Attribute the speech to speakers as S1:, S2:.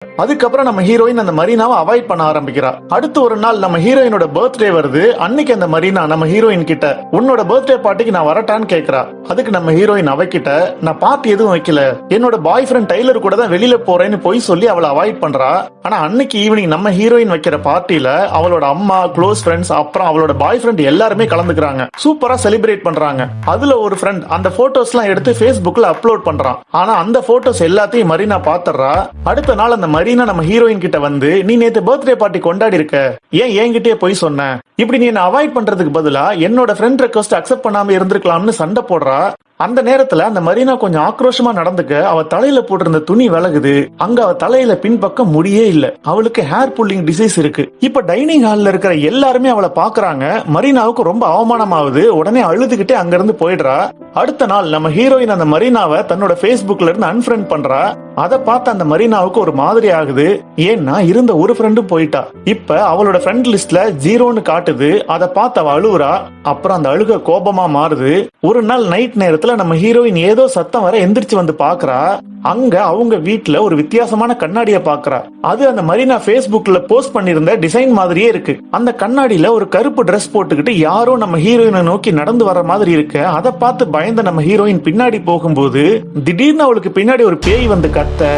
S1: அதுக்கப்புறம் நம்ம ஹீரோயின் அந்த மரீனாவை அவாய்ட் பண்ண ஆரம்பிக்கிறா. அடுத்து ஒரு நாள் நம்ம ஹீரோயினோட பர்த்டே வருது. அன்னைக்கு அந்த மரீனா நம்ம ஹீரோயின் கிட்ட உன்னோட பர்த்டே பார்ட்டிக்கு நான் வரட்டான்னு கேக்குறா. அதுக்கு நம்ம ஹீரோயின் அவகிட்ட நான் பார்ட்டி எதுவும் வைக்கல, என்னோட பாய் ஃப்ரெண்ட் டைலர் கூட தான் வெளியில போறேன்னு போய் சொல்லி அவளை அவாய்ட் பண்றா. ஆனா அன்னைக்கு ஈவினிங் நம்ம ஹீரோயின் வைக்கிற பார்ட்டில அவளோட அம்மா, க்ளோஸ் ஃப்ரெண்ட்ஸ், அப்புறம் அவளோட பாய் ஃப்ரெண்ட் எல்லாருமே கலந்துக்கிறாங்க. சூப்பரா செலிப்ரேட் பண்றாங்க. அதுல ஒரு ஃப்ரெண்ட் அந்த போட்டோஸ் எல்லாம் எடுத்து Facebookல அப்லோட் பண்றான். ஆனா அந்த போட்டோஸ் எல்லாத்தையும் மரீனா பாத்துறா. அடுத்த நாள் அந்த மரீனா நம்ம ஹீரோயின் கிட்ட வந்து நீ நேத்து பர்த்டே பார்ட்டி கொண்டாடி இருக்க, ஏன் என்கிட்டயே போய் சொன்ன, இப்படி நீ என்ன அவாய்ட் பண்றதுக்கு பதிலா என்னோட ஃப்ரெண்ட் ரெக்வஸ்ட் அக்செப்ட் பண்ணாம இருந்திருக்கலாம்னு சண்டை போடுறா. அந்த நேரத்துல அந்த மரீனா கொஞ்சம் ஆக்ரோஷமா நடந்துக்க அவ தலையில போட்டிருந்த துணி விலகுது. அங்க அவ தலையில பின்பக்கம் முடியே இல்ல. அவளுக்கு ஹேர் புல்லிங் டிசீஸ் இருக்கு. இப்ப டைனிங் ஹால்ல இருக்கிற எல்லாருமே அவளை பாக்குறாங்க. மரீனாவுக்கு ரொம்ப அவமானமாகுது. உடனே அழுதுகிட்டே அங்க இருந்து போயிடுறா. அடுத்த நாள் நம்ம ஹீரோயின் அந்த மரீனாவை தன்னோட Facebookல இருந்து அன்ஃப்ரெண்ட் பண்றா. அதை பார்த்த அந்த மரீனாவுக்கு ஒரு மாதிரி ஆகுது. ஏன்னா இருந்த ஒரு ஃப்ரெண்டும் போயிட்டா. இப்ப அவளோட ஃப்ரெண்ட் லிஸ்ட்ல 0ன்னு காட்டுது. அதை பார்த்து அவ அழுவுறா. அப்புறம் அந்த அழுக கோபமா மாறுது. ஒரு நாள் நைட் நேரத்துல நம்ம ஹீரோயின் ஏதோ சத்தம் வர எந்திரிச்சு வந்து பாக்குறா. அங்க அவங்க வீட்ல ஒரு வித்தியாசமான கண்ணாடிய பாக்குறா. அது அந்த மரீனா Facebookல போஸ்ட் பண்ணிருந்த டிசைன் மாதிரியே இருக்கு. அந்த கண்ணாடியில ஒரு கருப்பு டிரெஸ் போட்டுக்கிட்டு யாரோ நம்ம ஹீரோயினை நோக்கி நடந்து வர்ற மாதிரி இருக்கு. அதை பார்த்து பயந்த நம்ம ஹீரோயின் பின்னாடி போகும்போது திடீர்னு அவளுக்கு பின்னாடி ஒரு பேய் வந்து கத்த